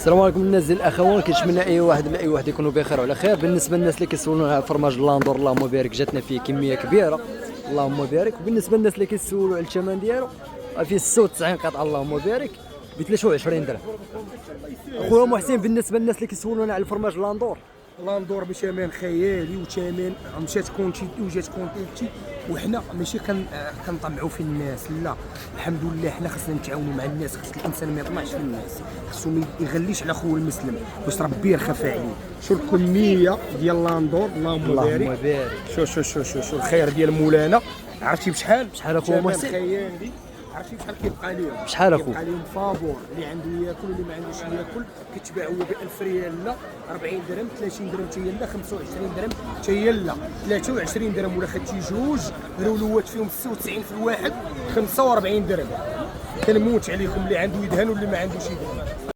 السلام عليكم الناس ديال الاخوان، كنتمنى اي واحد يكونوا بخير وعلى خير. بالنسبه للناس اللي كيسولونا على فرماج اللاندور، اللهم بارك، جاتنا فيه كميه كبيره اللهم بارك. وبالنسبه للناس اللي كيسولوا على الثمن ديالو، فيه 96 قطعه اللهم بارك ب 23 درهم. اخويا محسن، بالنسبه للناس اللي كيسولونا على الفرماج اللاندور، لاندور بثمن خيالي وثمن مشات كونتي وجات كونتيتي، وحنا ماشي كنطمعوا في الناس، لا الحمد لله. حنا خصنا نتعاونوا مع الناس، خص الانسان ما يطمعش في الناس، خصو ما يغليش على خوه المسلم باش ربي يرخف عليه. شو الكميه ديال لاندور اللهم بارك. شو الخير ديال مولانا. عرفتي بشحال اخويا محسن؟ خيالي. عرفتي بشحال كيبقى لهم؟ بشحال اخو؟ كيبقى لهم فابور، اللي عنده ياكل واللي ما عندوش ياكل كيتباع هو ب 1000 ريال، لا 40 درهم، 30 درهم حتى هي لا، 25 درهم حتى هي لا، 23 درهم. ولا خدتي جوج رولوات فيهم 96 في الواحد 45 درهم. كنموت عليكم اللي عنده يدهن واللي ما عندوش يدهن.